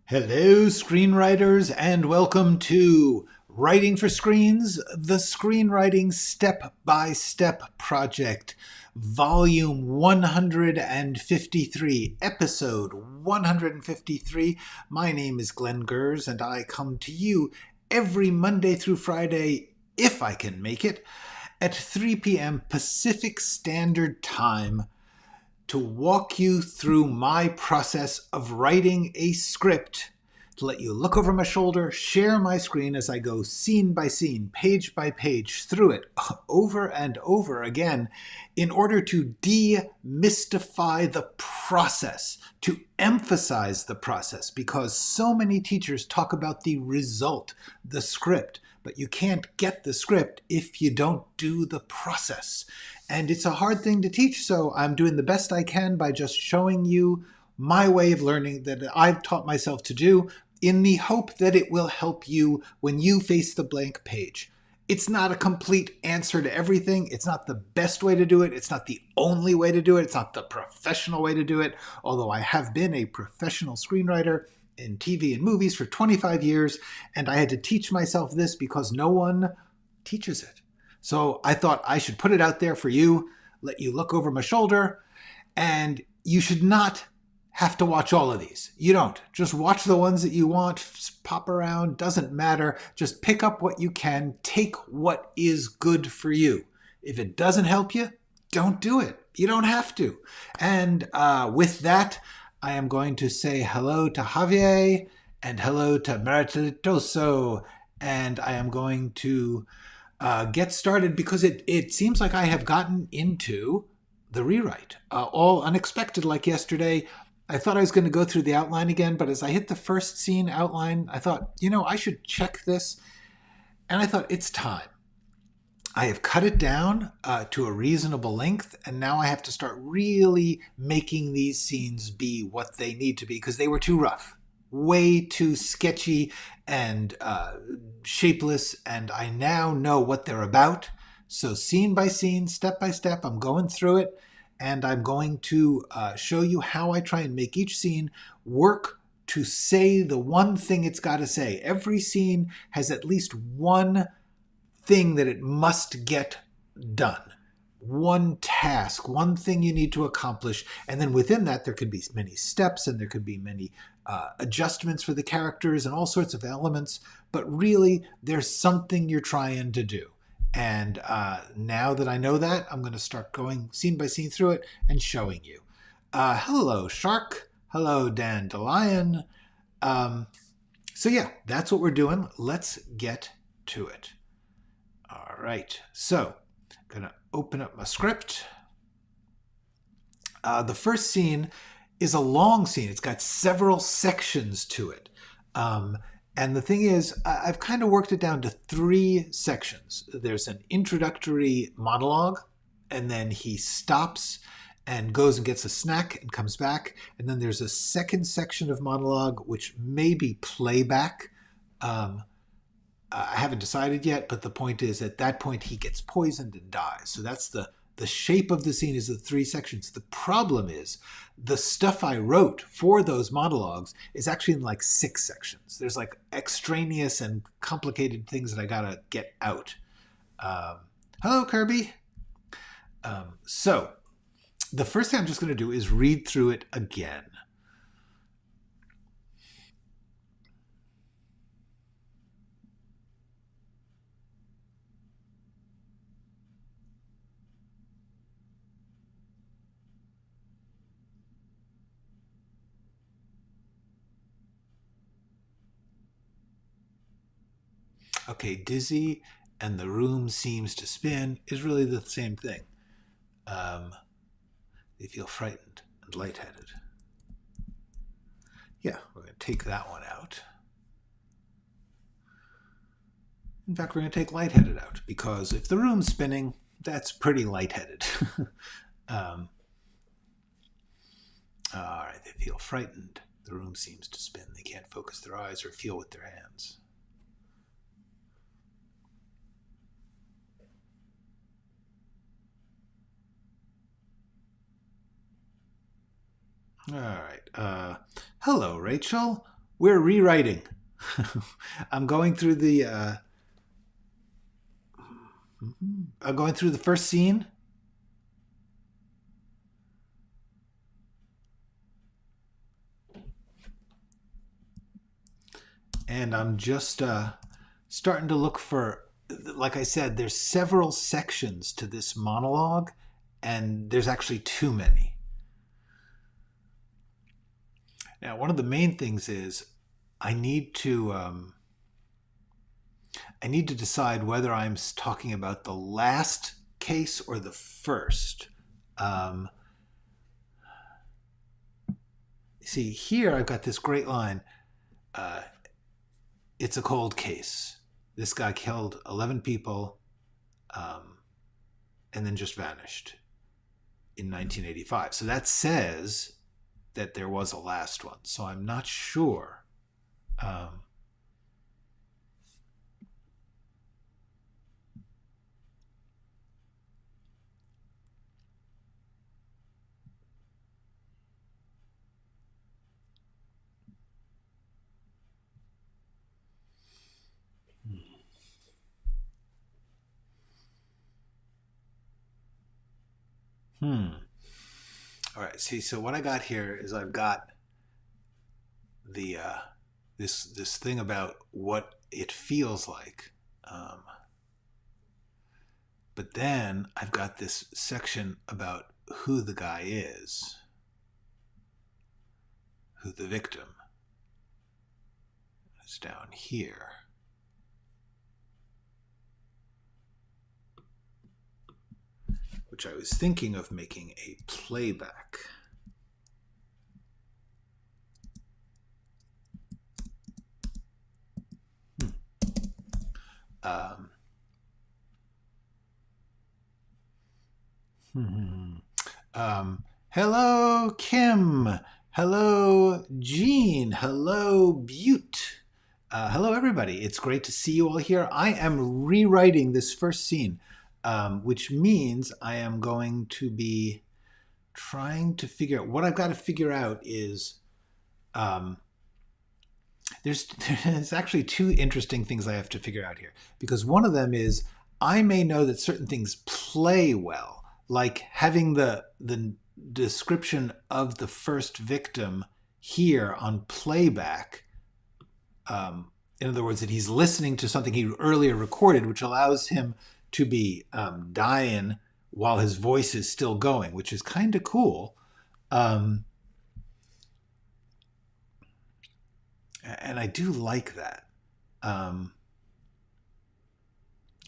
Hello, screenwriters, and welcome to Writing for Screens, the Screenwriting Step-by-Step Project, Volume 153, Episode 153. My name is Glenn Gers, and I come to you every Monday through Friday, if I can make it, at 3 p.m. Pacific Standard Time, to walk you through my process of writing a script, to let you look over my shoulder, share my screen as I go scene by scene, page by page through it over and over again in order to demystify the process, to emphasize the process, because so many teachers talk about the result, the script, but you can't get the script if you don't do the process. And it's a hard thing to teach, so I'm doing the best I can by just showing you my way of learning that I've taught myself to do in the hope that it will help you when you face the blank page. It's not a complete answer to everything. It's not the best way to do it. It's not the only way to do it. It's not the professional way to do it, although I have been a professional screenwriter in TV and movies for 25 years, and I had to teach myself this because no one teaches it. So I thought I should put it out there for you, let you look over my shoulder, and you should not have to watch all of these. You don't. Just watch the ones that you want, just pop around, doesn't matter. Just pick up what you can, take what is good for you. If it doesn't help you, don't do it. You don't have to. And with that, I am going to say hello to Javier and hello to Marititoso, and I am going to get started because it seems like I have gotten into the rewrite. All unexpected like yesterday. I thought I was going to go through the outline again, but as I hit the first scene outline, I thought, I should check this. And I thought, it's time. I have cut it down to a reasonable length, and now I have to start really making these scenes be what they need to be because they were too rough. Way too sketchy and shapeless, and I now know what they're about. So scene by scene, step by step, I'm going through it, and I'm going to show you how I try and make each scene work to say the one thing it's got to say. Every scene has at least one thing that it must get done. One task, one thing you need to accomplish, and then within that there could be many steps and there could be many adjustments for the characters and all sorts of elements, but really there's something you're trying to do. And now that I know that, I'm going to start going scene by scene through it and showing you. Hello, Shark. Hello, Dandelion. So yeah, that's what we're doing. Let's get to it. All right, so I'm going to open up my script. The first scene is a long scene. It's got several sections to it. And the thing is, I've kind of worked it down to 3 sections. There's an introductory monologue, and then he stops and goes and gets a snack and comes back. And then there's a second section of monologue, which may be playback. I haven't decided yet, but the point is at that point he gets poisoned and dies. So that's the shape of the scene is the 3 sections. The problem is the stuff I wrote for those monologues is actually in like 6 sections. There's like extraneous and complicated things that I gotta get out. Hello, Kirby. So the first thing I'm just going to do is read through it again. Okay, dizzy and the room seems to spin is really the same thing. They feel frightened and lightheaded. Yeah, we're going to take that one out. In fact, we're going to take lightheaded out because if the room's spinning, that's pretty lightheaded. All right, they feel frightened. The room seems to spin. They can't focus their eyes or feel with their hands. All right. Hello, Rachel. We're rewriting. I'm going through the first scene. And I'm just starting to look for, like I said, there's several sections to this monologue, and there's actually too many. Now, one of the main things is I need to decide whether I'm talking about the last case or the first. See, here I've got this great line. It's a cold case. This guy killed 11 people and then just vanished in 1985. So that says that there was a last one. So I'm not sure. All right. See, so what I got here is I've got the this thing about what it feels like, but then I've got this section about who the guy is, who the victim is down here. Which I was thinking of making a playback. Hello, Kim. Hello, Jean. Hello, Butte. Hello, everybody. It's great to see you all here. I am rewriting this first scene, which means I am going to be trying to figure out what I've got to figure out is there's actually two interesting things I have to figure out here, because one of them is I may know that certain things play well, like having the description of the first victim here on playback. In other words, that he's listening to something he earlier recorded, which allows him to be dying while his voice is still going, which is kind of cool. And I do like that. I'll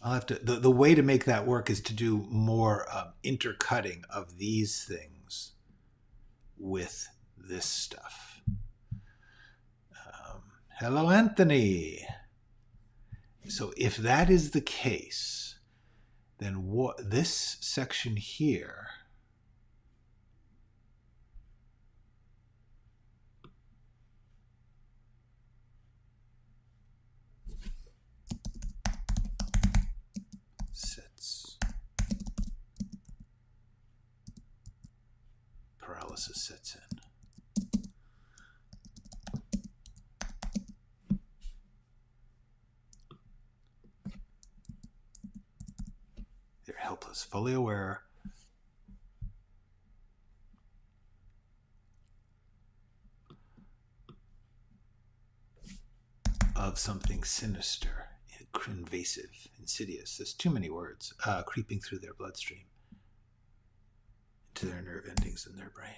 have to. The way to make that work is to do more intercutting of these things with this stuff. Hello, Anthony. So if that is the case, then what this section here paralysis sets in. They're helpless, fully aware of something sinister, invasive, insidious. There's too many words creeping through their bloodstream to their nerve endings in their brain.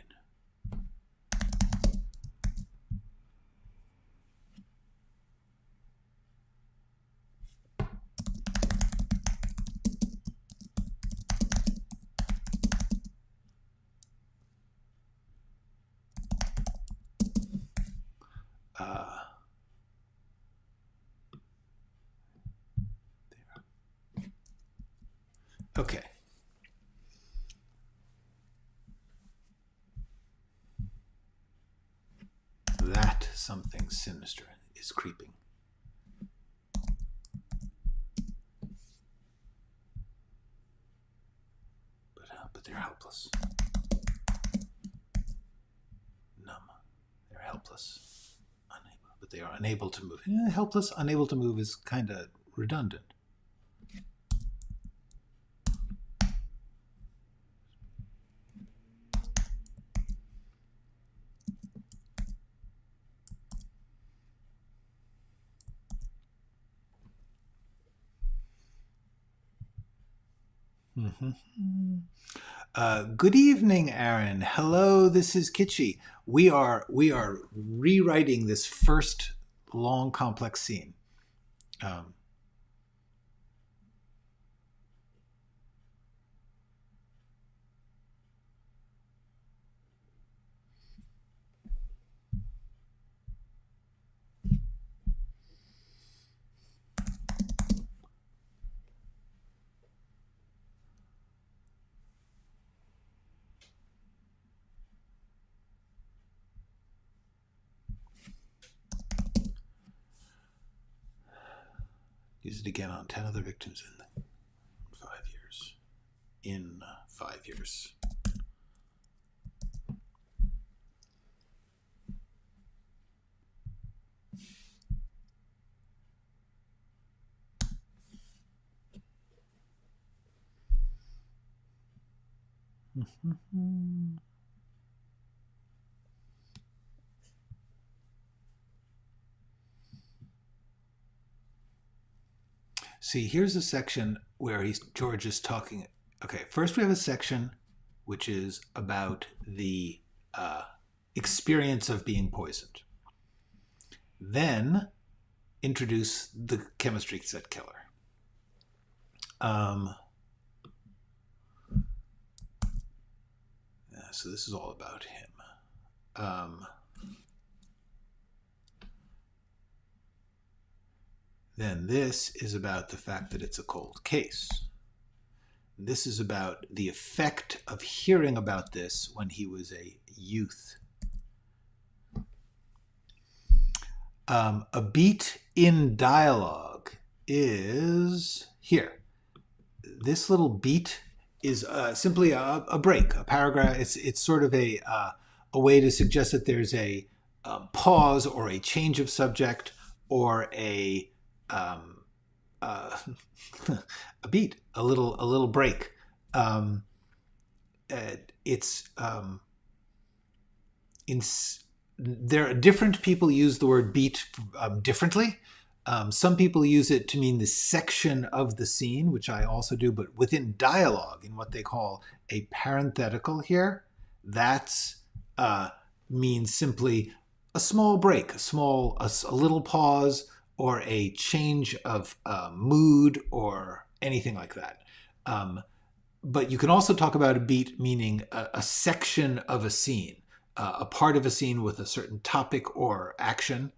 Okay. That something sinister is creeping. But they're helpless. Numb. They're helpless. Unable. but they are unable to move. Helpless, unable to move is kind of redundant. Good evening, Aaron. Hello, this is Kitschy. We are rewriting this first long, complex scene. Use it again on 10 other victims in 5 years. In 5 years. See, here's a section where George is talking. Okay, first we have a section which is about the experience of being poisoned. Then introduce the chemistry set killer. So this is all about him. Then this is about the fact that it's a cold case. This is about the effect of hearing about this when he was a youth. A beat in dialogue is here. This little beat is simply a break, a paragraph. It's sort of a way to suggest that there's a pause or a change of subject or a beat, a little break. There are different people use the word beat differently. Some people use it to mean the section of the scene, which I also do, but within dialogue, in what they call a parenthetical here, that's means simply a small break, a little pause, or a change of mood, or anything like that. But you can also talk about a beat meaning a section of a scene, a part of a scene with a certain topic or action.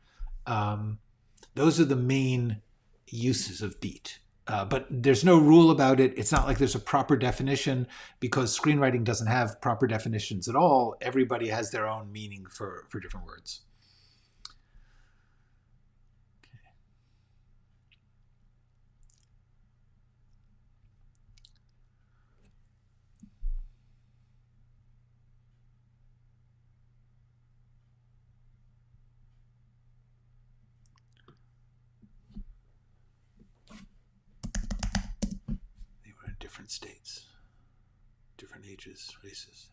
Those are the main uses of beat. But there's no rule about it. It's not like there's a proper definition, because screenwriting doesn't have proper definitions at all. Everybody has their own meaning for different words. Different states, different ages, races.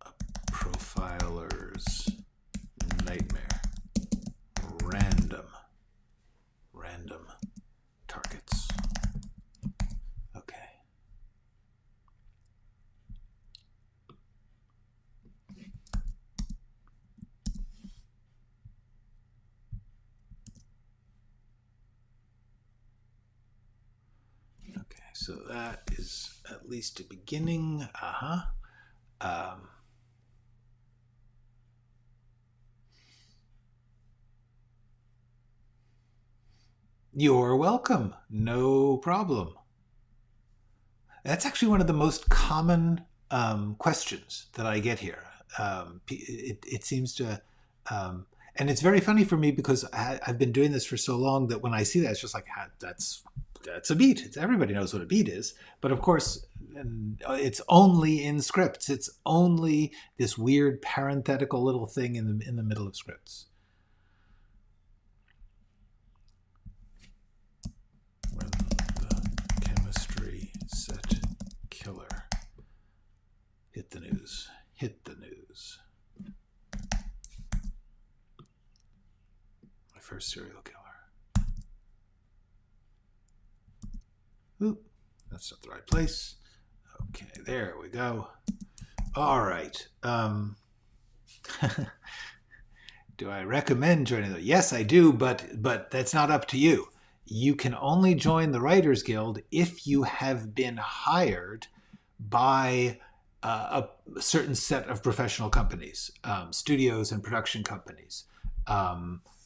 A profiler's nightmare. Random targets. Okay. So that is at least a beginning. You're welcome. No problem. That's actually one of the most common questions that I get here. It seems to, and it's very funny for me because I've been doing this for so long that when I see that, it's just like, that's that's a beat. Everybody knows what a beat is. But of course, it's only in scripts. It's only this weird parenthetical little thing in the middle of scripts. When the chemistry set killer hit the news. Hit the news. My first serial killer. Oop, that's not the right place. Okay, there we go. All right. Do I recommend joining them? Yes, I do, but that's not up to you. You can only join the Writers Guild if you have been hired by a certain set of professional companies, studios and production companies.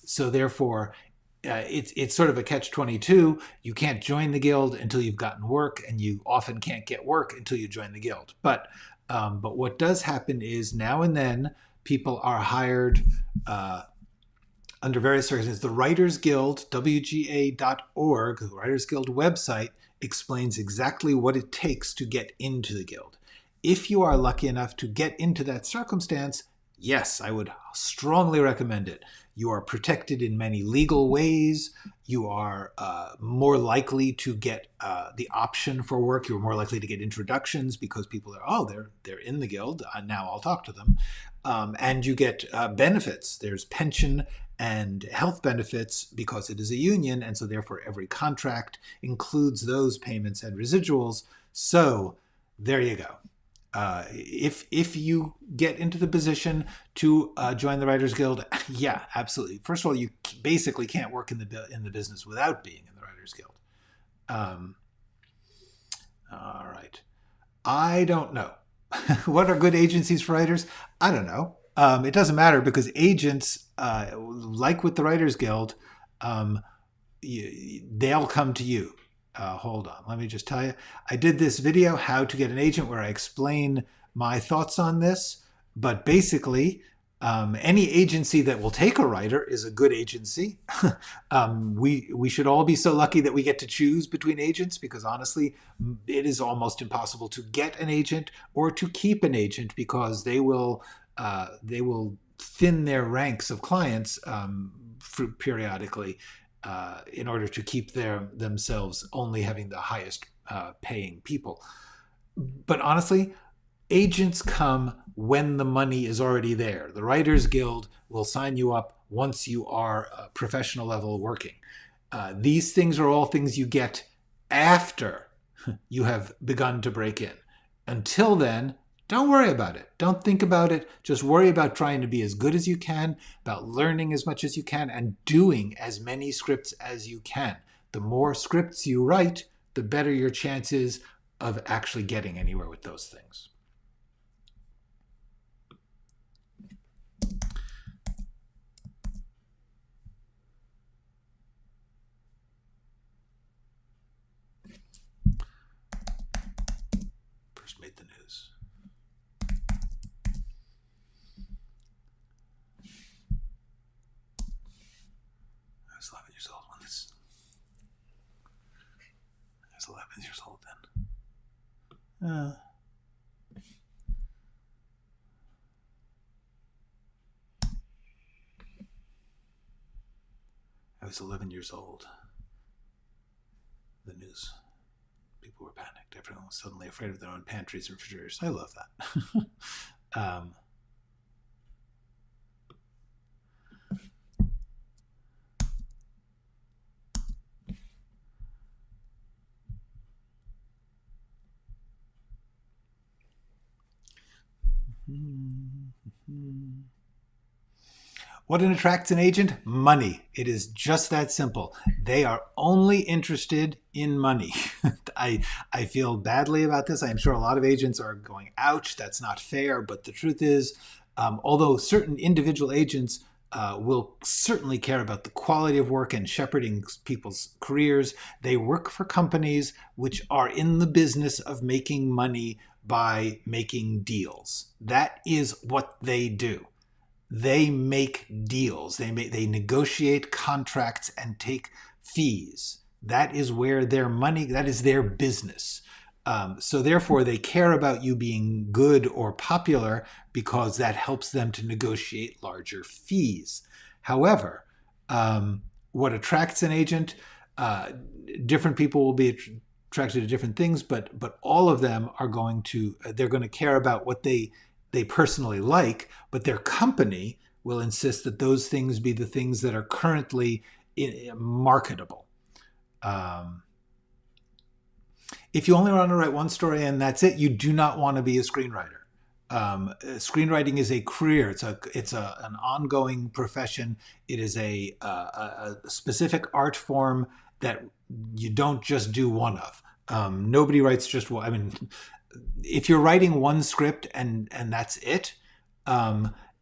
So therefore, it's sort of a catch-22. You can't join the guild until you've gotten work, and you often can't get work until you join the guild. But what does happen is now and then people are hired under various circumstances. The Writers Guild, WGA.org, the Writers Guild website, explains exactly what it takes to get into the guild. If you are lucky enough to get into that circumstance, yes, I would strongly recommend it. You are protected in many legal ways. You are more likely to get the option for work. You're more likely to get introductions because people are, they're in the guild. Now I'll talk to them. And you get benefits. There's pension and health benefits because it is a union. And so therefore every contract includes those payments and residuals. So there you go. If you get into the position to join the Writers Guild, yeah, absolutely. First of all, you basically can't work in the business without being in the Writers Guild. All right. I don't know. What are good agencies for writers? I don't know. It doesn't matter because agents, like with the Writers Guild, they'll come to you. Hold on, let me just tell you. I did this video, How to Get an Agent, where I explain my thoughts on this. But basically, any agency that will take a writer is a good agency. We should all be so lucky that we get to choose between agents because honestly, it is almost impossible to get an agent or to keep an agent because they will thin their ranks of clients periodically. In order to keep themselves only having the highest paying people. But honestly, agents come when the money is already there. The Writers Guild will sign you up once you are professional level working. These things are all things you get after you have begun to break in. Until then, don't worry about it. Don't think about it. Just worry about trying to be as good as you can, about learning as much as you can, and doing as many scripts as you can. The more scripts you write, the better your chances of actually getting anywhere with those things. First made the news. I was 11 years old when this. I was 11 years old then. I was 11 years old. The news. People were panicked. Everyone was suddenly afraid of their own pantries and refrigerators. I love that. What attracts an agent? Money. It is just that simple. They are only interested in money. I feel badly about this. I'm sure a lot of agents are going, ouch, that's not fair. But the truth is, although certain individual agents will certainly care about the quality of work and shepherding people's careers, they work for companies which are in the business of making money by making deals. That is what they do. They make deals. They negotiate contracts and take fees. That is where their money, that is their business. So therefore, they care about you being good or popular because that helps them to negotiate larger fees. However, what attracts an agent, uh, different people will be attracted to different things, but all of them are going to, they're going to care about what they personally like, but their company will insist that those things be the things that are currently marketable. Um, if you only want to write one story and that's it, you do not want to be a screenwriter. Screenwriting is a career. It's an ongoing profession. It is a specific art form that you don't just do one of. Nobody writes just one. I mean, if you're writing one script and that's it,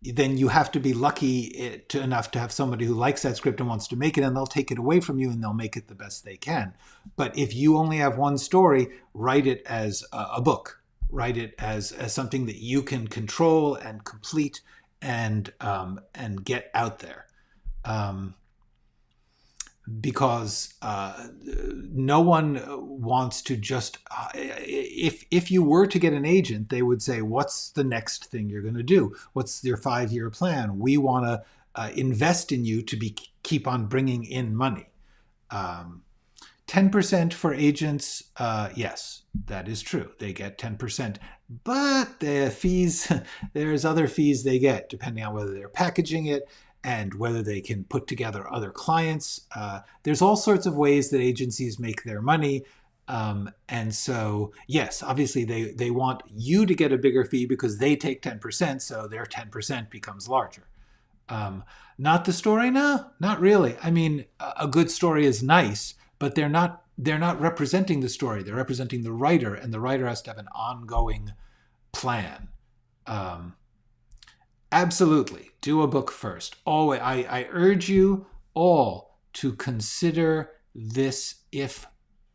then you have to be lucky enough to have somebody who likes that script and wants to make it, and they'll take it away from you and they'll make it the best they can. But if you only have one story, write it as a book. Write it as something that you can control and complete and get out there. Because no one wants to just if you were to get an agent, they would say, what's the next thing you're going to do? What's your 5-year plan? We want to invest in you to keep on bringing in money. 10% for agents, yes, that is true. They get 10%, but the fees, there's other fees they get depending on whether they're packaging it and whether they can put together other clients. There's all sorts of ways that agencies make their money. And so, yes, obviously they want you to get a bigger fee because they take 10%, so their 10% becomes larger. Not the story? No, not really. I mean, a good story is nice, but they're not representing the story. They're representing the writer, and the writer has to have an ongoing plan. Absolutely, do a book first. Always, I urge you all to consider this if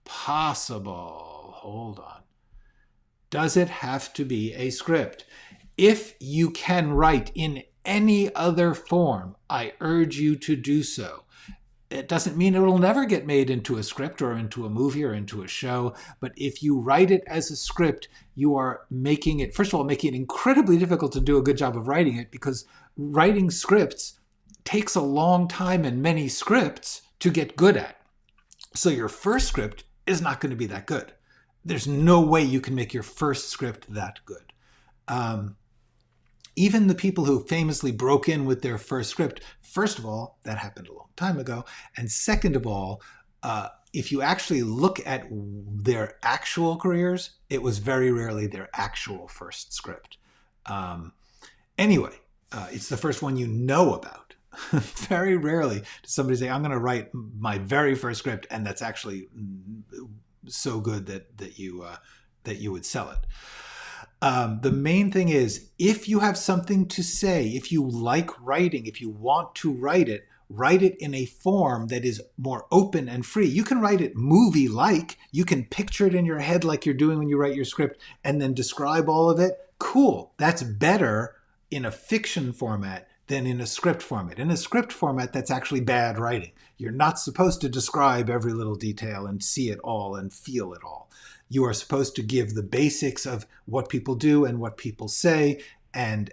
possible. Hold on. Does it have to be a script? If you can write in any other form, I urge you to do so. It doesn't mean it will never get made into a script or into a movie or into a show, but if you write it as a script, you are making it, first of all, making it incredibly difficult to do a good job of writing it, because writing scripts takes a long time and many scripts to get good at. So your first script is not going to be that good. There's no way you can make your first script that good. Even the people who famously broke in with their first script, first of all, that happened a long time ago. And second of all, if you actually look at their actual careers, it was very rarely their actual first script. Anyway, it's the first one you know about. Very rarely does somebody say, I'm going to write my very first script, and that's actually so good that you would sell it. The main thing is, if you have something to say, if you like writing, if you want to write it in a form that is more open and free. You can write it movie-like. You can picture it in your head like you're doing when you write your script and then describe all of it. Cool. That's better in a fiction format than in a script format. In a script format, that's actually bad writing. You're not supposed to describe every little detail and see it all and feel it all. You are supposed to give the basics of what people do and what people say, and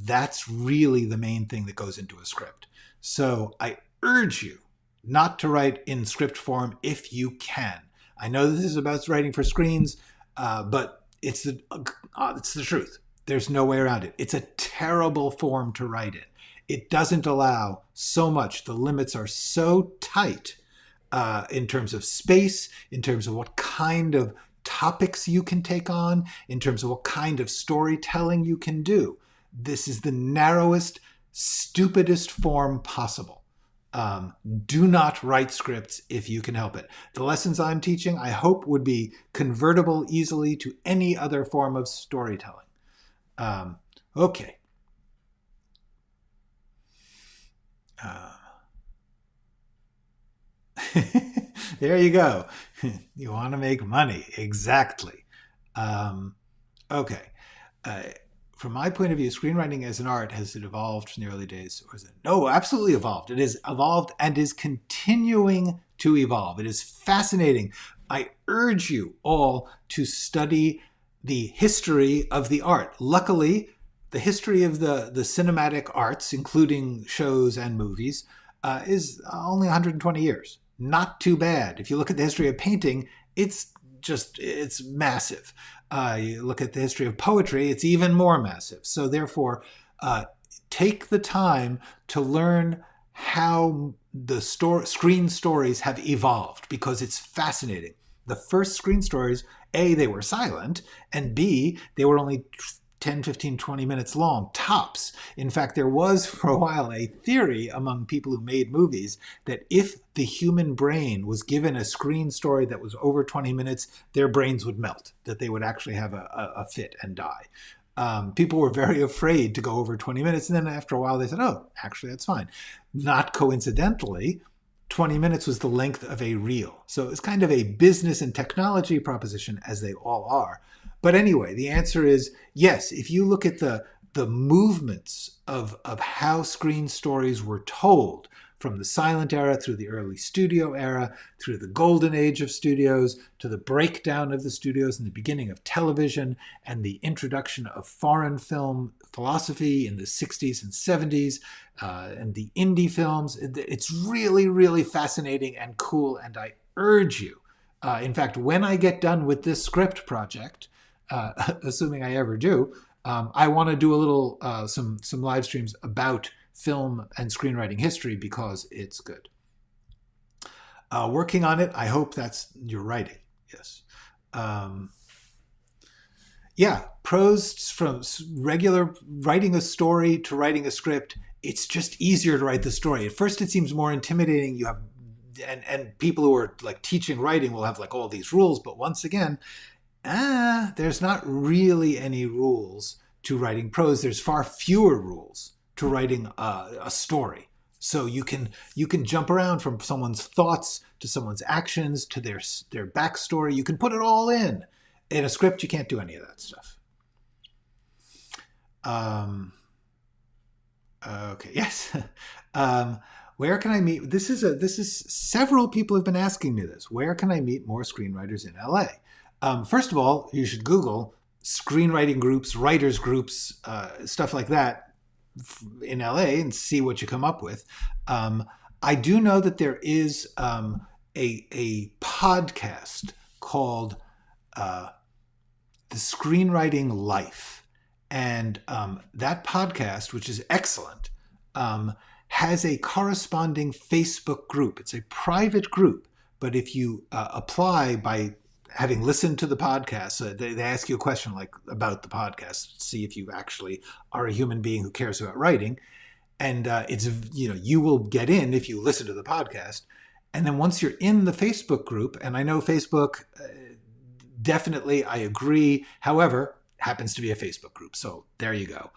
that's really the main thing that goes into a script. So I urge you not to write in script form if you can. I know this is about writing for screens, but it's the truth. There's no way around it. It's a terrible form to write in. It doesn't allow so much. The limits are so tight in terms of space, in terms of what kind of topics you can take on, in terms of what kind of storytelling you can do. This is the narrowest, stupidest form possible. Do not write scripts if you can help it. The lessons I'm teaching, I hope, would be convertible easily to any other form of storytelling. Okay. There you go. You want to make money. Exactly. Okay. from my point of view, screenwriting as an art, has it evolved from the early days? Or is it? No, absolutely evolved. It has evolved and is continuing to evolve. It is fascinating. I urge you all to study the history of the art. Luckily, the history of the cinematic arts, including shows and movies, is only 120 years. Not too bad. If you look at the history of painting, it's massive. You look at the history of poetry, it's even more massive. So therefore, take the time to learn how the screen stories have evolved, because it's fascinating. The first screen stories, A, they were silent, and B, they were only 10, 15, 20 minutes long, tops. In fact, there was for a while a theory among people who made movies that if the human brain was given a screen story that was over 20 minutes, their brains would melt, that they would actually have a fit and die. People were very afraid to go over 20 minutes, and then after a while they said, oh, actually that's fine. Not coincidentally, 20 minutes was the length of a reel. So it's kind of a business and technology proposition, as they all are. But anyway, the answer is yes. If you look at the movements of how screen stories were told, from the silent era through the early studio era, through the golden age of studios, to the breakdown of the studios and the beginning of television, and the introduction of foreign film philosophy in the 60s and 70s, and the indie films, it's really, really fascinating and cool. And I urge you, in fact, when I get done with this script project, assuming I ever do, I want to do a little, some live streams about film and screenwriting history, because it's good. Working on it. I hope that's your writing. Yes. Yeah. Prose, from regular writing a story to writing a script, it's just easier to write the story. At first it seems more intimidating. You have, and people who are like teaching writing will have like all these rules, but once again, there's not really any rules to writing prose. There's far fewer rules to writing a story. So you can jump around from someone's thoughts to someone's actions to their backstory. You can put it all in. In a script, you can't do any of that stuff. Okay. Yes. Where can I meet? This is several people have been asking me this. Where can I meet more screenwriters in LA? First of all, you should Google screenwriting groups, writers groups, stuff like that in LA, and see what you come up with. I do know that there is a podcast called The Screenwriting Life. And that podcast, which is excellent, has a corresponding Facebook group. It's a private group, but if you apply by having listened to the podcast, they ask you a question like about the podcast, see if you actually are a human being who cares about writing. And it's, you will get in if you listen to the podcast. And then once you're in the Facebook group, and I know Facebook, definitely, I agree. However, happens to be a Facebook group. So there you go.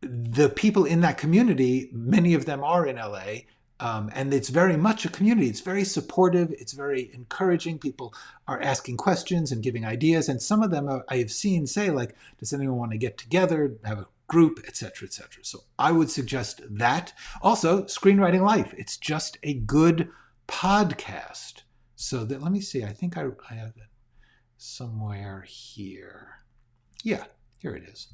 The people in that community, many of them are in LA. And it's very much a community. It's very supportive. It's very encouraging. People are asking questions and giving ideas. And some of them I have seen say, like, does anyone want to get together, have a group, etc., etc. So I would suggest that. Also, Screenwriting Life. It's just a good podcast. So that, let me see. I think I have it somewhere here. Yeah, here it is.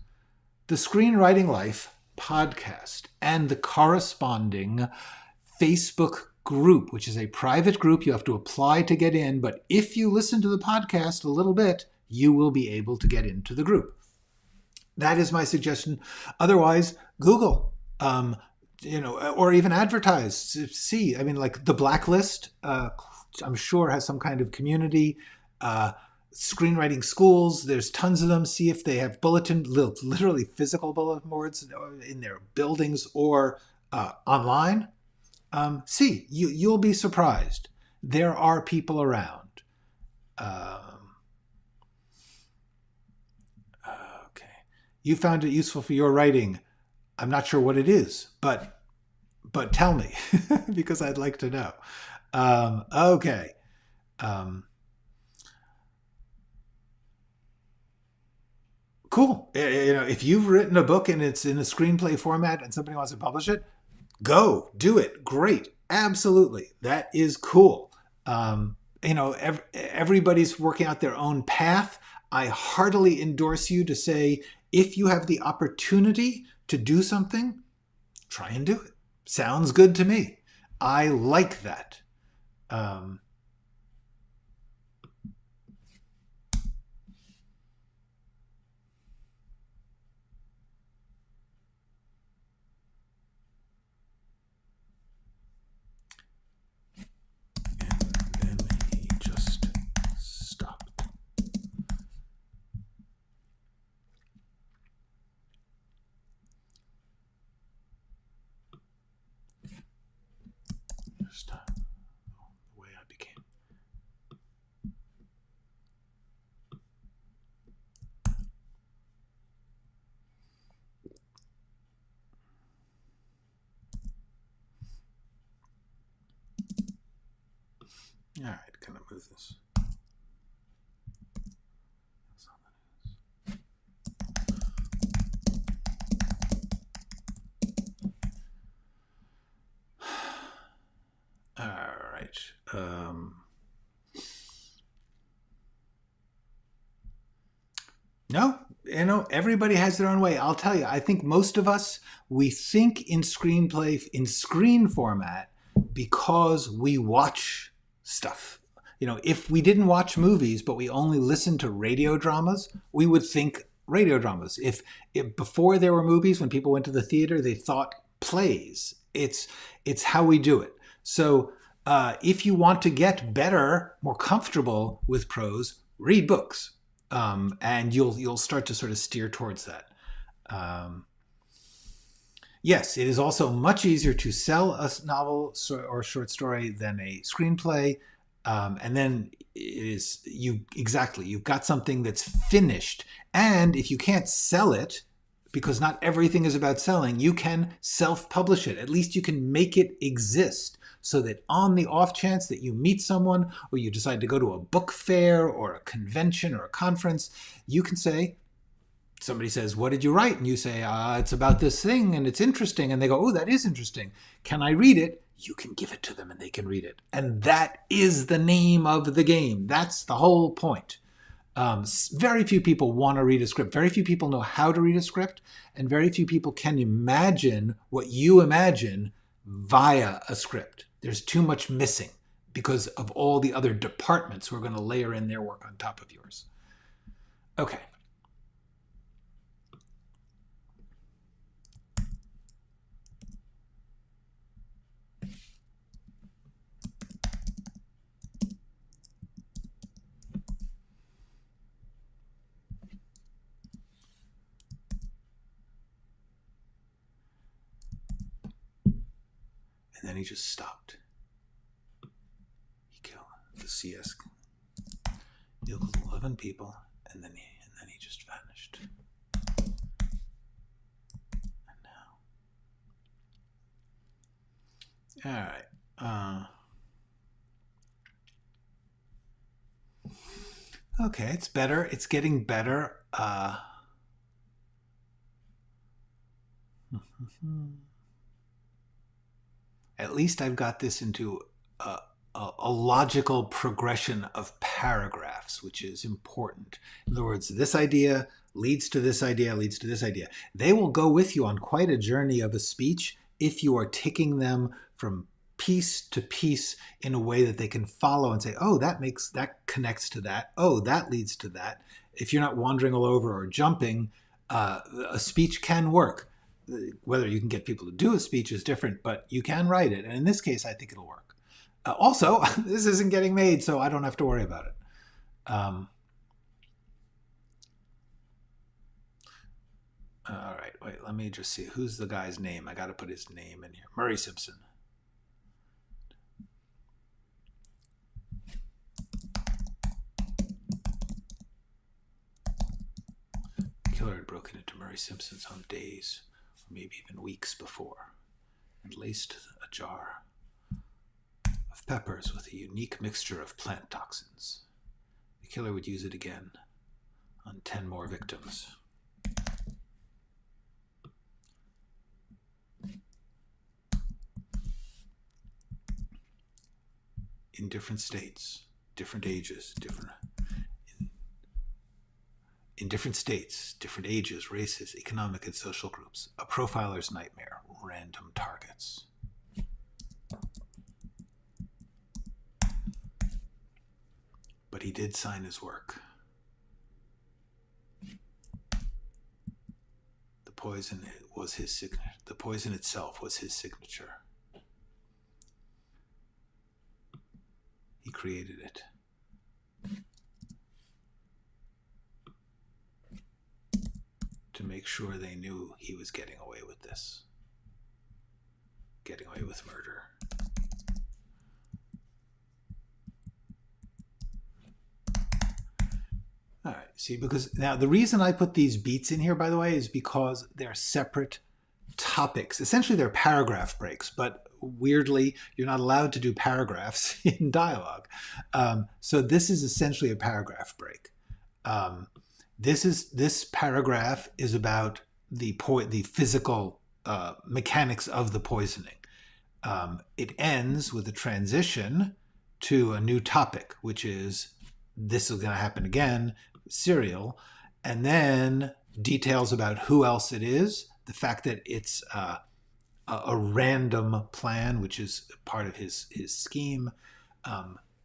The Screenwriting Life podcast and the corresponding Facebook group, which is a private group. You have to apply to get in, but if you listen to the podcast a little bit, you will be able to get into the group. That is my suggestion. Otherwise, Google, or even advertise. See, I mean, like the Blacklist, I'm sure has some kind of community. Screenwriting schools, there's tons of them. See if they have literally physical bulletin boards in their buildings or online. See, you'll be surprised. There are people around. Okay. You found it useful for your writing. I'm not sure what it is, but tell me, because I'd like to know. Okay. Cool. If you've written a book and it's in a screenplay format and somebody wants to publish it, go do it. Great. Absolutely. That is cool. Everybody's working out their own path. I heartily endorse you to say, if you have the opportunity to do something, try and do it. Sounds good to me. I like that. And then he just stopped. Just the way I became. All right, can I move this? All right. No, everybody has their own way. I'll tell you, I think most of us, we think in screenplay, in screen format, because we watch stuff. If we didn't watch movies, but we only listened to radio dramas, we would think radio dramas. If before there were movies, when people went to the theater, they thought plays. It's how we do it. So if you want to get better, more comfortable with prose, read books. And you'll start to sort of steer towards that. Yes, it is also much easier to sell a novel or short story than a screenplay. And then you've got something that's finished. And if you can't sell it, because not everything is about selling, you can self-publish it. At least you can make it exist, so that on the off chance that you meet someone or you decide to go to a book fair or a convention or a conference, you can say, somebody says, what did you write? And you say, it's about this thing and it's interesting. And they go, oh, that is interesting. Can I read it? You can give it to them and they can read it. And that is the name of the game. That's the whole point. Very few people want to read a script. Very few people know how to read a script. And very few people can imagine what you imagine via a script. There's too much missing because of all the other departments who are going to layer in their work on top of yours. Okay. And then he just stopped. He killed the CS. He killed 11 people, and then he just vanished. And now, all right. Okay, it's better. It's getting better. At least I've got this into a logical progression of paragraphs, which is important. In other words, this idea leads to this idea, leads to this idea. They will go with you on quite a journey of a speech if you are taking them from piece to piece in a way that they can follow and say, oh, that connects to that. Oh, that leads to that. If you're not wandering all over or jumping, a speech can work. Whether you can get people to do a speech is different, but you can write it. And in this case, I think it'll work. Also, this isn't getting made, so I don't have to worry about it. All right, wait, let me just see. Who's the guy's name? I got to put his name in here. Murray Simpson. The killer had broken into Murray Simpson's home days, or maybe even weeks before, and laced a jar of peppers with a unique mixture of plant toxins. The killer would use it again on 10 more victims. in different states, different ages, in different states, different ages, races, economic and social groups. A profiler's nightmare. Random targets. But he did sign his work. The poison was his signature. The poison itself was his signature. He created it. To make sure they knew he was getting away with this. Getting away with murder. All right, see, because now the reason I put these beats in here, by the way, is because they're separate topics. Essentially, they're paragraph breaks, but weirdly, you're not allowed to do paragraphs in dialogue. So this is essentially a paragraph break. This paragraph is about the physical mechanics of the poisoning. It ends with a transition to a new topic, which is this is going to happen again, serial, and then details about who else it is, the fact that it's a random plan, which is part of his scheme,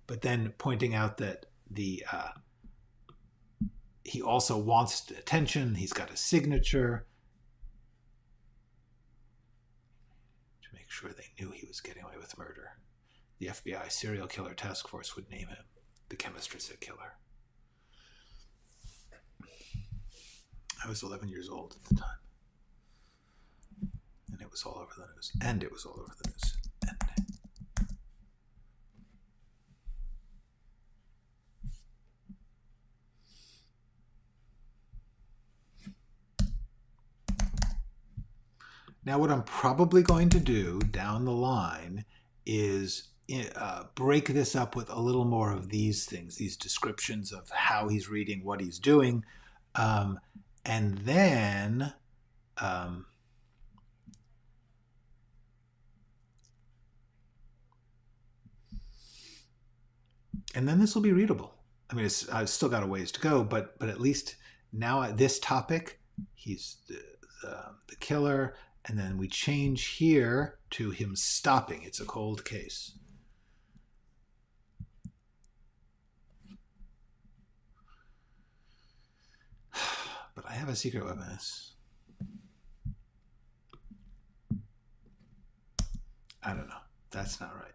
but then pointing out that he also wants attention. He's got a signature to make sure they knew he was getting away with murder. The FBI serial killer task force would name him the chemistricide killer. I was 11 years old at the time. And it was all over the news. And it was all over the news. Now, what I'm probably going to do down the line is break this up with a little more of these things, these descriptions of how he's reading, what he's doing, and then this will be readable. I mean, I've still got a ways to go, but at least now at this topic, he's the killer, and then we change here to him stopping. It's a cold case. But I have a secret weapon. I don't know. That's not right.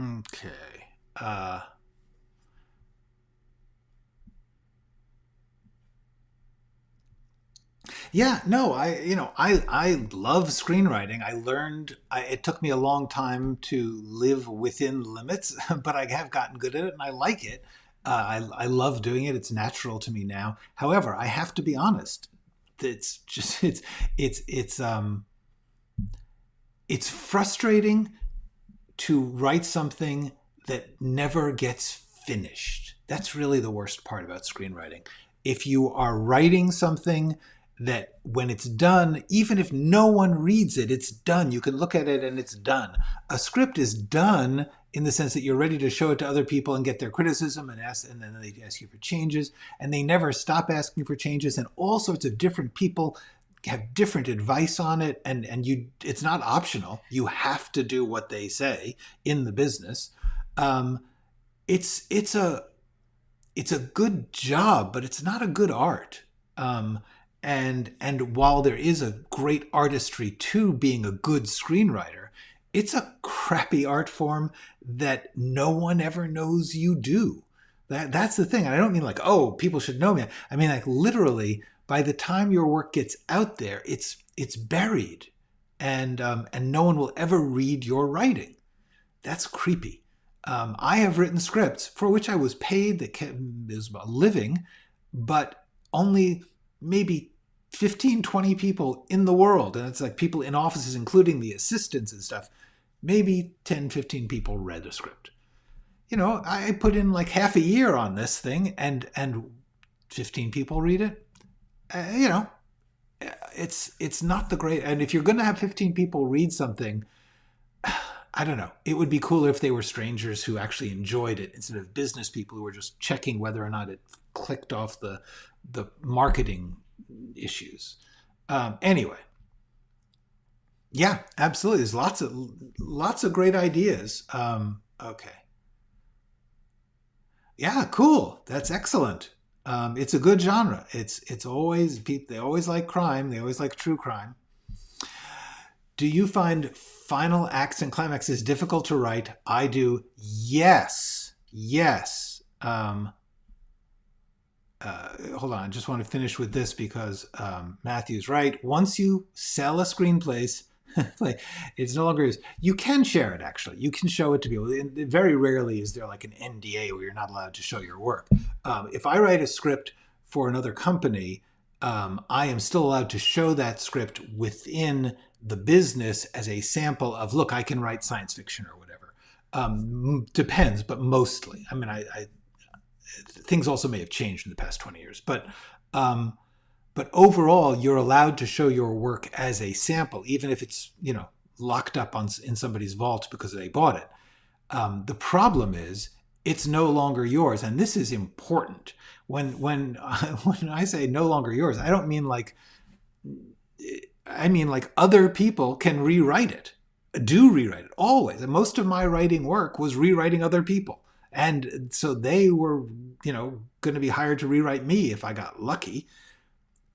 Okay. Yeah, no, I love screenwriting. I learned, it took me a long time to live within limits, but I have gotten good at it and I like it. I love doing it. It's natural to me now. However, I have to be honest. It's just, it's frustrating to write something that never gets finished. That's really the worst part about screenwriting. If you are writing something that when it's done, even if no one reads it, it's done. You can look at it and it's done. A script is done in the sense that you're ready to show it to other people and get their criticism and then they ask you for changes, and they never stop asking for changes, and all sorts of different people have different advice on it, and it's not optional. You have to do what they say in the business. It's a good job, but it's not a good art. And while there is a great artistry to being a good screenwriter, it's a crappy art form that no one ever knows you do. That's the thing. And I don't mean like, oh, people should know me. I mean, like, literally, by the time your work gets out there, it's buried, and no one will ever read your writing. That's creepy. I have written scripts for which I was paid that is a living, but only maybe 15, 20 people in the world, and it's like people in offices, including the assistants and stuff, maybe 10, 15 people read a script. I put in like half a year on this thing, and 15 people read it. You know, it's not the great. And if you're going to have 15 people read something, I don't know. It would be cooler if they were strangers who actually enjoyed it instead of business people who were just checking whether or not it clicked off the marketing issues. Anyway, yeah, absolutely. There's lots of great ideas. Okay. Yeah, cool. That's excellent. It's a good genre. It's always people. They always like crime. They always like true crime. Do you find final acts and climaxes difficult to write? I do. Yes. Yes. Hold on. I just want to finish with this because Matthew's right. Once you sell a screenplay, it's no longer is. You can share it, actually. You can show it to people. Very rarely is there like an NDA where you're not allowed to show your work. If I write a script for another company, I am still allowed to show that script within the business as a sample of, look, I can write science fiction or whatever. Depends, but mostly. I mean, things also may have changed in the past 20 years, but overall, you're allowed to show your work as a sample, even if it's locked up in somebody's vault because they bought it. The problem is it's no longer yours, and this is important. When I say no longer yours, I don't mean like. I mean like other people can rewrite it, do rewrite it always. And most of my writing work was rewriting other people, and so they were going to be hired to rewrite me if I got lucky.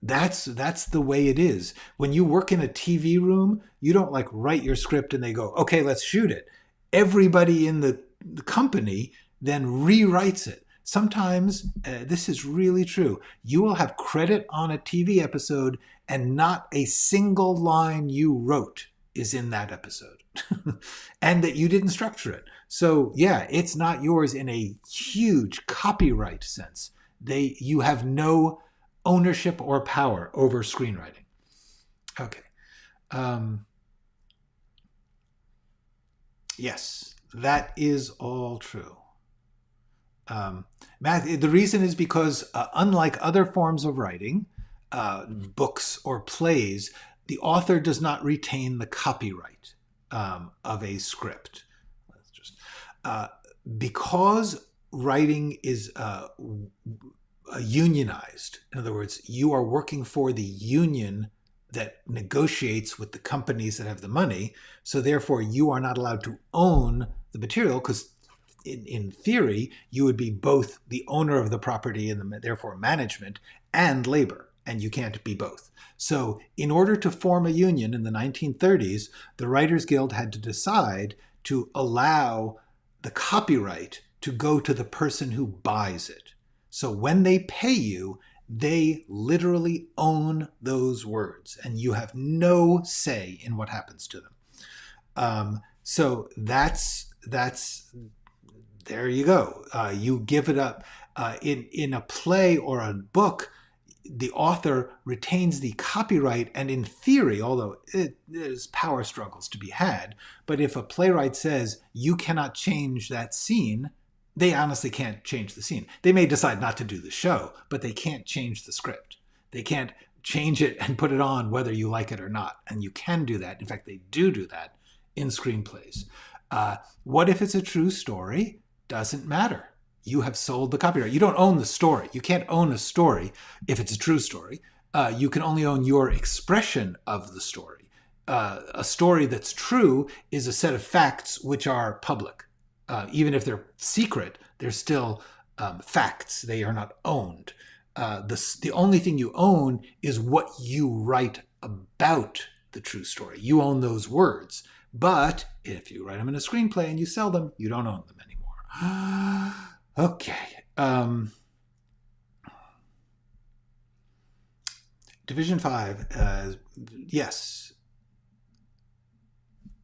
That's the way it is. When you work in a TV room, you don't like write your script and they go, okay, let's shoot it. Everybody in the company then rewrites it. Sometimes, this is really true, you will have credit on a TV episode and not a single line you wrote is in that episode. And that you didn't structure it. So yeah, it's not yours in a huge copyright sense. You have no ownership or power over screenwriting. Okay. Yes, that is all true. The reason is because unlike other forms of writing, books or plays, the author does not retain the copyright of a script. Because writing is unionized. In other words, you are working for the union that negotiates with the companies that have the money. So therefore, you are not allowed to own the material because in theory, you would be both the owner of the property and therefore management and labor, and you can't be both. So in order to form a union in the 1930s, the Writers Guild had to decide to allow the copyright to go to the person who buys it. So when they pay you, they literally own those words, and you have no say in what happens to them. So that's there you go. You give it up. In a play or a book, the author retains the copyright, and in theory, although there's power struggles to be had, but if a playwright says you cannot change that scene, they honestly can't change the scene. They may decide not to do the show, but they can't change the script. They can't change it and put it on whether you like it or not. And you can do that. In fact, they do that in screenplays. What if it's a true story? Doesn't matter. You have sold the copyright. You don't own the story. You can't own a story if it's a true story. You can only own your expression of the story. A story that's true is a set of facts which are public. Even if they're secret, they're still facts. They are not owned. The only thing you own is what you write about the true story. You own those words. But if you write them in a screenplay and you sell them, you don't own them anymore. Okay. Division 5. Yes.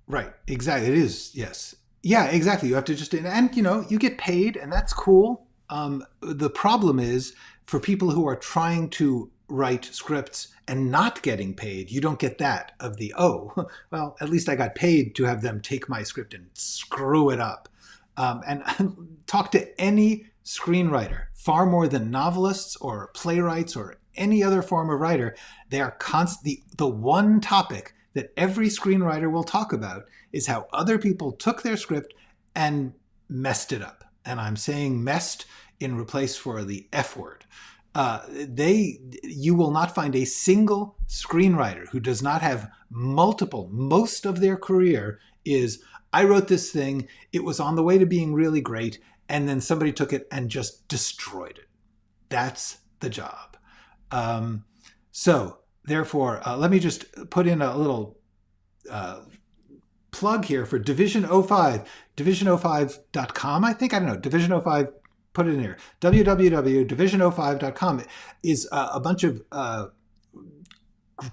Right. Exactly. It is. Yes. Yeah, exactly. You have to just, and you get paid, and that's cool. The problem is for people who are trying to write scripts and not getting paid, you don't get that of the, well, at least I got paid to have them take my script and screw it up. And talk to any screenwriter, far more than novelists or playwrights or any other form of writer. They are the one topic that every screenwriter will talk about is how other people took their script and messed it up. And I'm saying messed in replace for the F word. You will not find a single screenwriter who does not have most of their career is, I wrote this thing, it was on the way to being really great, and then somebody took it and just destroyed it. That's the job. So therefore, let me just put in a little plug here for Division 05, division05.com, I think. I don't know, Division 05, put it in here. www.division05.com is a bunch of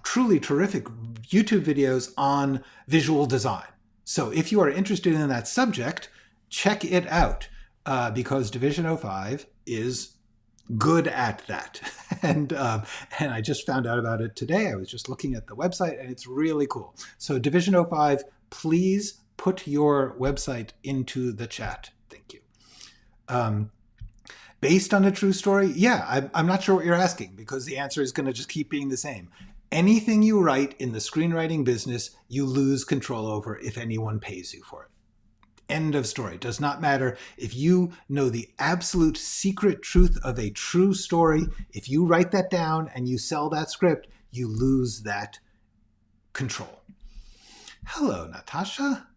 truly terrific YouTube videos on visual design. So if you are interested in that subject, check it out because Division 05 is good at that. And I just found out about it today. I was just looking at the website and it's really cool. So Division 05, please put your website into the chat. Thank you. Based on a true story? Yeah, I'm not sure what you're asking because the answer is going to just keep being the same. Anything you write in the screenwriting business, you lose control over if anyone pays you for it. End of story. Does not matter if you know the absolute secret truth of a true story. If you write that down and you sell that script, you lose that control. Hello, Natasha.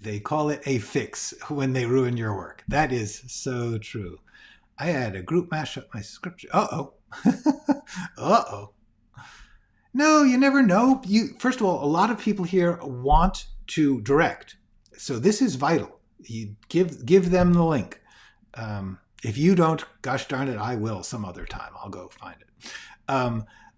They call it a fix when they ruin your work. That is so true. I had a group mash up my script. Uh-oh. Uh-oh. No, you never know. First of all, a lot of people here want to direct. So this is vital. You give them the link. If you don't, gosh darn it, I will some other time. I'll go find it.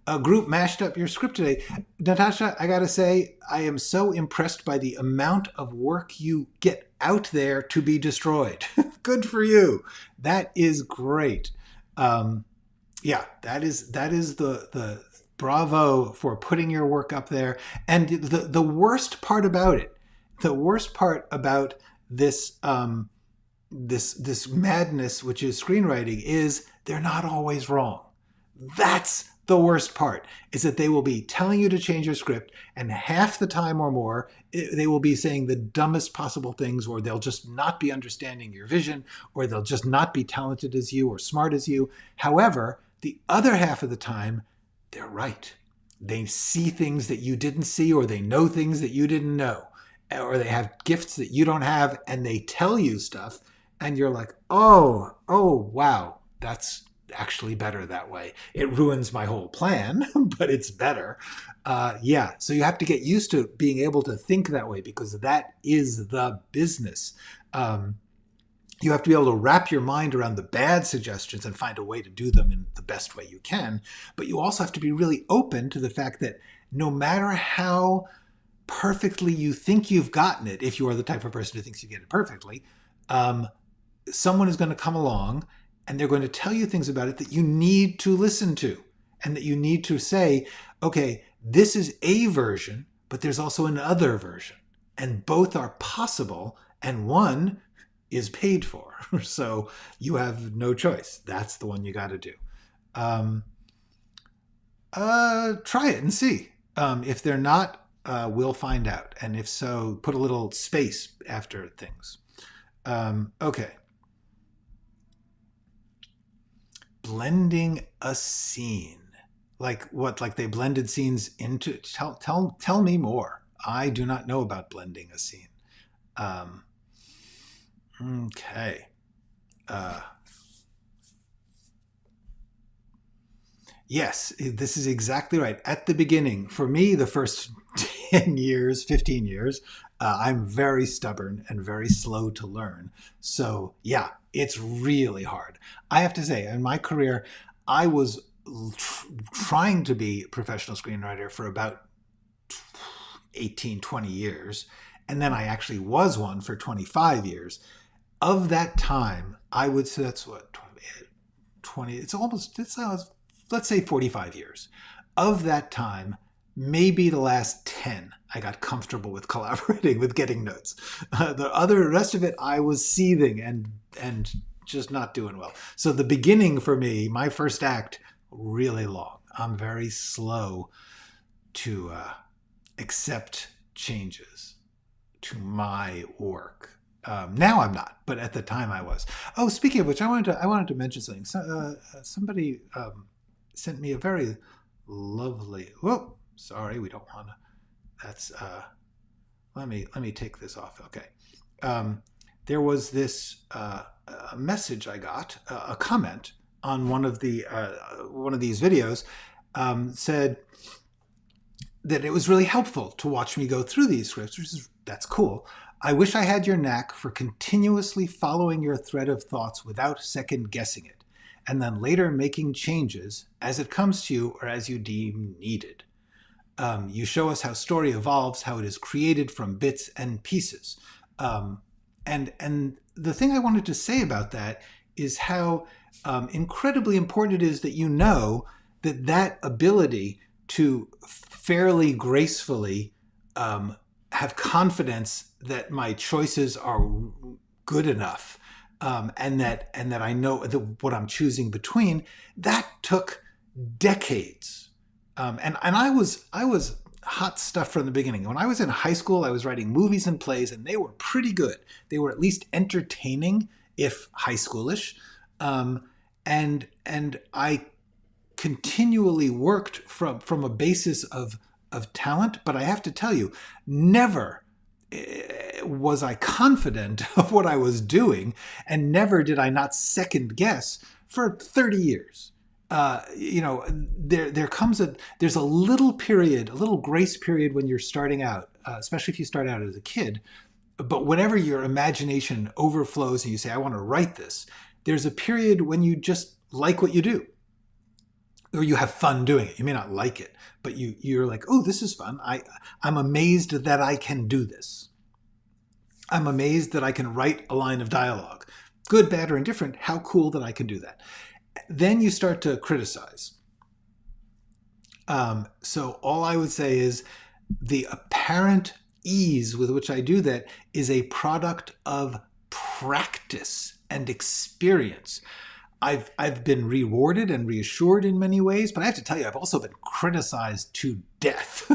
A group mashed up your script today. Natasha, I got to say, I am so impressed by the amount of work you get out there to be destroyed. Good for you. That is great. Yeah, that is the bravo for putting your work up there. And the worst part about it, the worst part about this this madness, which is screenwriting, is they're not always wrong. That's the worst part, is that they will be telling you to change your script, and half the time or more, they will be saying the dumbest possible things, or they'll just not be understanding your vision, or they'll just not be talented as you or smart as you. However, the other half of the time, they're right. They see things that you didn't see, or they know things that you didn't know, or they have gifts that you don't have, and they tell you stuff, and you're like, oh, wow, that's actually better that way. It ruins my whole plan, but it's better. Yeah, so you have to get used to being able to think that way, because that is the business. You have to be able to wrap your mind around the bad suggestions and find a way to do them in the best way you can. But you also have to be really open to the fact that no matter how perfectly you think you've gotten it, if you are the type of person who thinks you get it perfectly, someone is going to come along and they're going to tell you things about it that you need to listen to, and that you need to say, okay, this is a version, but there's also another version, and both are possible, and one is paid for. So you have no choice. That's the one you got to do. Try it and see. If they're not, we'll find out. And if so, put a little space after things. Okay. Blending a scene. Like what? Like they blended scenes into... Tell me more. I do not know about blending a scene. Okay. Yes, this is exactly right. At the beginning, for me, the first 10 years, 15 years, I'm very stubborn and very slow to learn. So yeah, it's really hard. I have to say, in my career, I was trying to be a professional screenwriter for about 18, 20 years. And then I actually was one for 25 years. Of that time, I would say that's what, 20, let's say 45 years. Of that time, maybe the last 10, I got comfortable with collaborating, with getting notes. The rest of it, I was seething and just not doing well. So the beginning for me, my first act, really long. I'm very slow to accept changes to my work. Now I'm not, but at the time I was. Oh, speaking of which, I wanted to mention something. Somebody sent me a very lovely. Whoa, sorry, we don't want to. That's let me take this off. Okay. There was this a message I got, a comment on one of these videos, said that it was really helpful to watch me go through these scripts. That's cool. I wish I had your knack for continuously following your thread of thoughts without second guessing it, and then later making changes as it comes to you or as you deem needed. You show us how story evolves, how it is created from bits and pieces. And the thing I wanted to say about that is how incredibly important it is that you know that ability to fairly gracefully have confidence that my choices are good enough, and that I know what I'm choosing between. That took decades. And I was hot stuff from the beginning. When I was in high school, I was writing movies and plays, and they were pretty good. They were at least entertaining, if high schoolish. And I continually worked from a basis of talent. But I have to tell you, never was I confident of what I was doing, and never did I not second guess for 30 years. There's a little period, a little grace period when you're starting out, especially if you start out as a kid. But whenever your imagination overflows and you say, I want to write this, there's a period when you just like what you do, or you have fun doing it. You may not like it, but you're like, oh, this is fun. I'm amazed that I can do this. I'm amazed that I can write a line of dialogue. Good, bad, or indifferent, how cool that I can do that. Then you start to criticize. So all I would say is the apparent ease with which I do that is a product of practice and experience. I've been rewarded and reassured in many ways, but I have to tell you, I've also been criticized to death.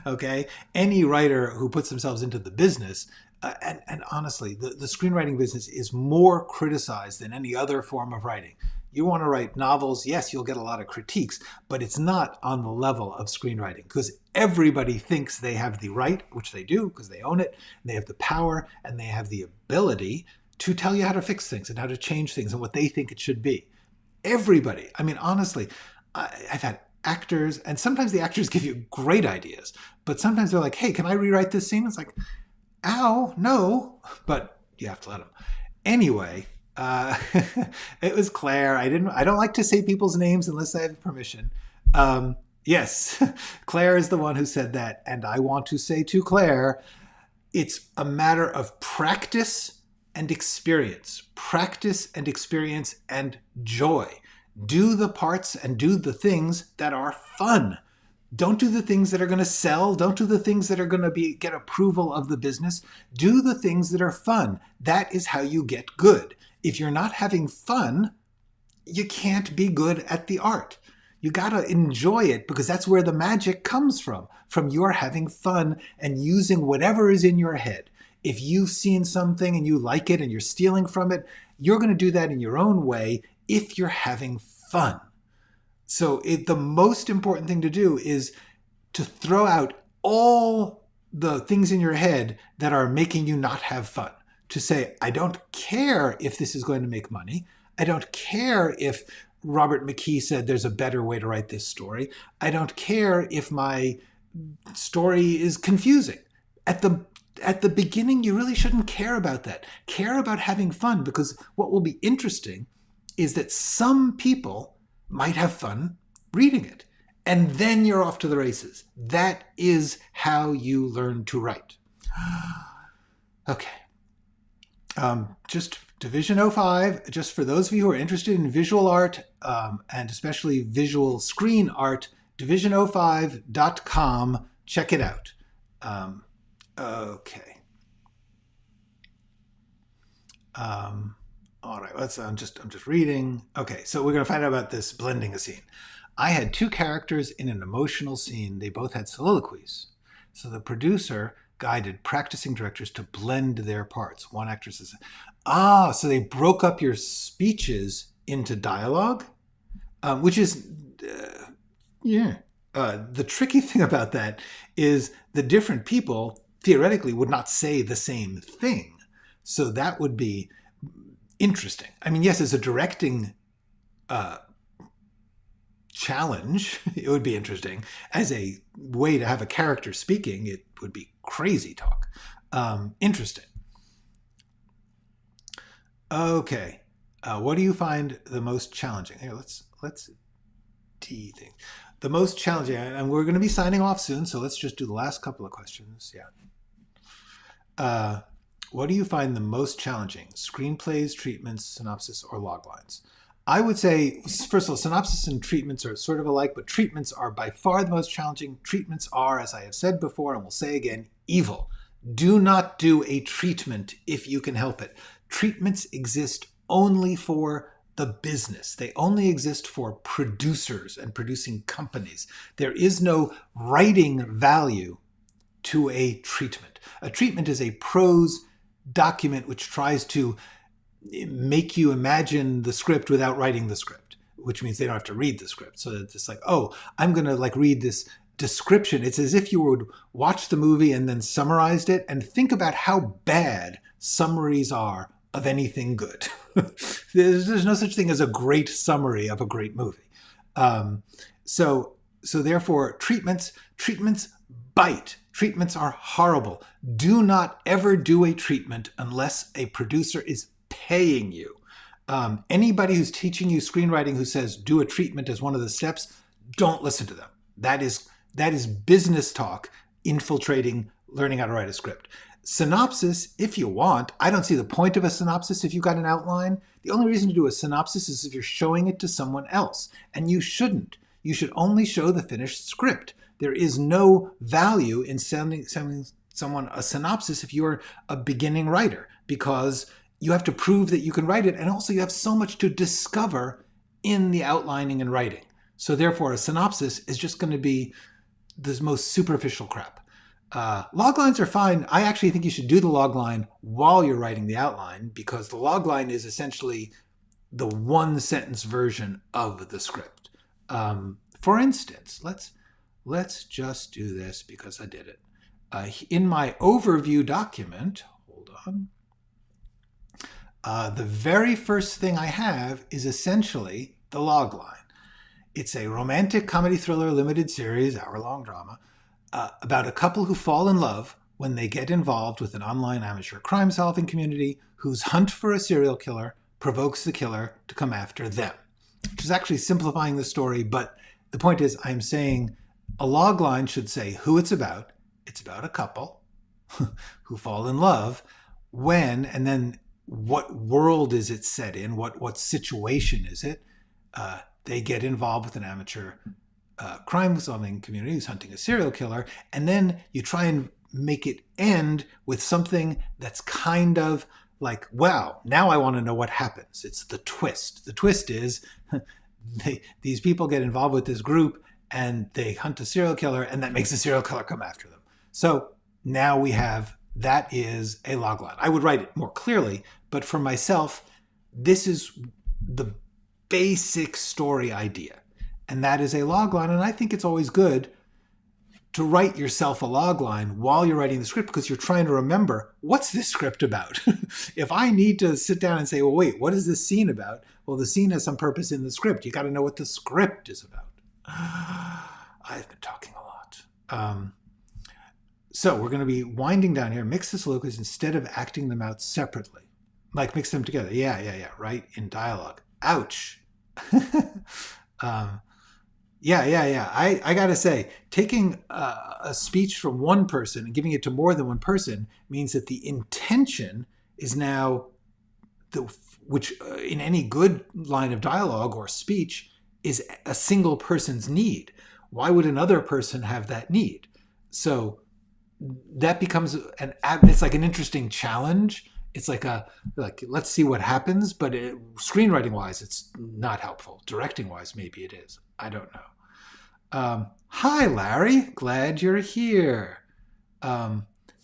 Okay? Any writer who puts themselves into the business, and honestly, the screenwriting business is more criticized than any other form of writing. You want to write novels, yes, you'll get a lot of critiques, but it's not on the level of screenwriting, because everybody thinks they have the right, which they do because they own it, and they have the power, and they have the ability to tell you how to fix things and how to change things and what they think it should be. Everybody. I mean, honestly, I've had actors, and sometimes the actors give you great ideas, but sometimes they're like, hey, can I rewrite this scene? It's like, ow, no, but you have to let them. Anyway, it was Claire. I don't like to say people's names unless I have permission. Yes, Claire is the one who said that, and I want to say to Claire, it's a matter of practice and experience. Practice and experience and joy. Do the parts and do the things that are fun. Don't do the things that are going to sell. Don't do the things that are going to get approval of the business. Do the things that are fun. That is how you get good. If you're not having fun, you can't be good at the art. You got to enjoy it, because that's where the magic comes from your having fun and using whatever is in your head. If you've seen something and you like it and you're stealing from it, you're going to do that in your own way if you're having fun. So the most important thing to do is to throw out all the things in your head that are making you not have fun. To say, I don't care if this is going to make money. I don't care if Robert McKee said there's a better way to write this story. I don't care if my story is confusing. At the beginning, you really shouldn't care about that. Care about having fun, because what will be interesting is that some people might have fun reading it. And then you're off to the races. That is how you learn to write. Okay. Just Division 05, just for those of you who are interested in visual art, and especially visual screen art, division05.com. Check it out. Okay. All right, I'm just reading. Okay, so we're going to find out about this blending a scene. I had two characters in an emotional scene. They both had soliloquies. So the producer guided practicing directors to blend their parts. One actor says, so they broke up your speeches into dialogue, which is, the tricky thing about that is the different people theoretically would not say the same thing. So that would be interesting. I mean, yes, as a directing challenge, it would be interesting. As a way to have a character speaking, it would be crazy talk. Interesting. Okay. What do you find the most challenging? Here, let's D thing. The most challenging, and we're going to be signing off soon, so let's just do the last couple of questions. Yeah. What do you find the most challenging? Screenplays, treatments, synopsis, or loglines? I would say, first of all, synopsis and treatments are sort of alike, but treatments are by far the most challenging. Treatments are, as I have said before and will say again, evil. Do not do a treatment if you can help it. Treatments exist only for the business. They only exist for producers and producing companies. There is no writing value to a treatment. A treatment is a prose document which tries to make you imagine the script without writing the script, which means they don't have to read the script. So it's like, oh, I'm going to read this description. It's as if you would watch the movie and then summarized it, and think about how bad summaries are of anything good. There's no such thing as a great summary of a great movie. So therefore, treatments bite. Treatments are horrible. Do not ever do a treatment unless a producer is paying you. Anybody who's teaching you screenwriting who says do a treatment as one of the steps, don't listen to them. That is business talk infiltrating learning how to write a script. Synopsis, if you want. I don't see the point of a synopsis if you've got an outline. The only reason to do a synopsis is if you're showing it to someone else, and you shouldn't. You should only show the finished script. There is no value in sending someone a synopsis if you're a beginning writer, because you have to prove that you can write it, and also you have so much to discover in the outlining and writing. So therefore, a synopsis is just going to be the most superficial crap. Loglines are fine. I actually think you should do the logline while you're writing the outline, because the logline is essentially the one-sentence version of the script. For instance, let's just do this because I did it. In my overview document, hold on. The very first thing I have is essentially the logline. It's a romantic comedy thriller limited series, hour-long drama, about a couple who fall in love when they get involved with an online amateur crime-solving community whose hunt for a serial killer provokes the killer to come after them. Which is actually simplifying the story, but the point is I'm saying a logline should say who it's about. It's about a couple who fall in love when, and then what world is it set in, what situation is it? They get involved with an amateur crime-solving community who's hunting a serial killer, and then you try and make it end with something that's kind of like, wow, now I want to know what happens. It's the twist. The twist is these people get involved with this group and they hunt a serial killer, and that makes the serial killer come after them. So now we have, that is a logline. I would write it more clearly, but for myself, this is the basic story idea. And that is a logline. And I think it's always good to write yourself a logline while you're writing the script, because you're trying to remember, what's this script about? If I need to sit down and say, well, wait, what is this scene about? Well, the scene has some purpose in the script. You got to know what the script is about. I've been talking a lot. So we're going to be winding down here. Mix the soliloquies instead of acting them out separately. Like mix them together. Yeah, right? In dialogue. Ouch. Yeah. I got to say, taking a speech from one person and giving it to more than one person means that the intention is now, which in any good line of dialogue or speech is a single person's need. why would another person have that need? So that becomes it's like an interesting challenge. It's like let's see what happens, but screenwriting wise, it's not helpful. Directing wise, maybe it is. I don't know. Hi, Larry. Glad you're here.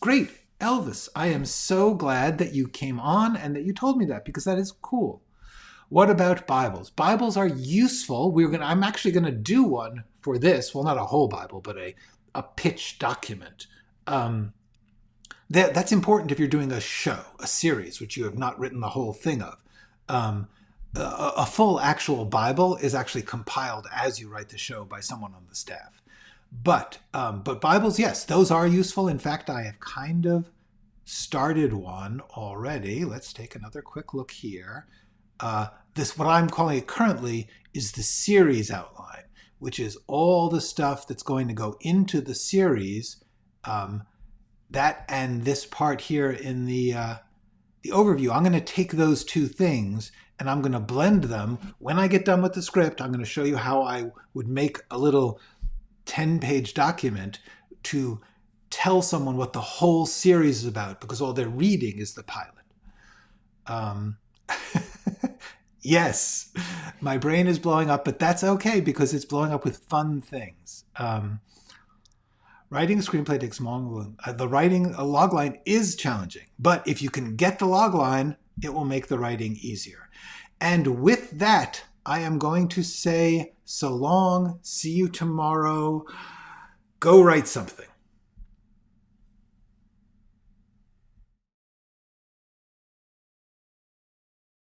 Great, Elvis. I am so glad that you came on and that you told me that, because that is cool. What about Bibles? Bibles are useful. I'm actually going to do one for this. Well, not a whole Bible, but a pitch document. That's important if you're doing a show, a series, which you have not written the whole thing of. A full actual Bible is actually compiled as you write the show by someone on the staff. But Bibles, yes, those are useful. In fact, I have kind of started one already. Let's take another quick look here. What I'm calling it currently is the series outline, which is all the stuff that's going to go into the series. That and this part here in the overview, I'm going to take those two things and I'm going to blend them. When I get done with the script, I'm going to show you how I would make a little 10-page document to tell someone what the whole series is about, because all they're reading is the pilot. Yes, my brain is blowing up, but that's okay because it's blowing up with fun things. Writing a screenplay takes long. Writing a logline is challenging, but if you can get the logline, it will make the writing easier. And with that, I am going to say so long. See you tomorrow. Go write something.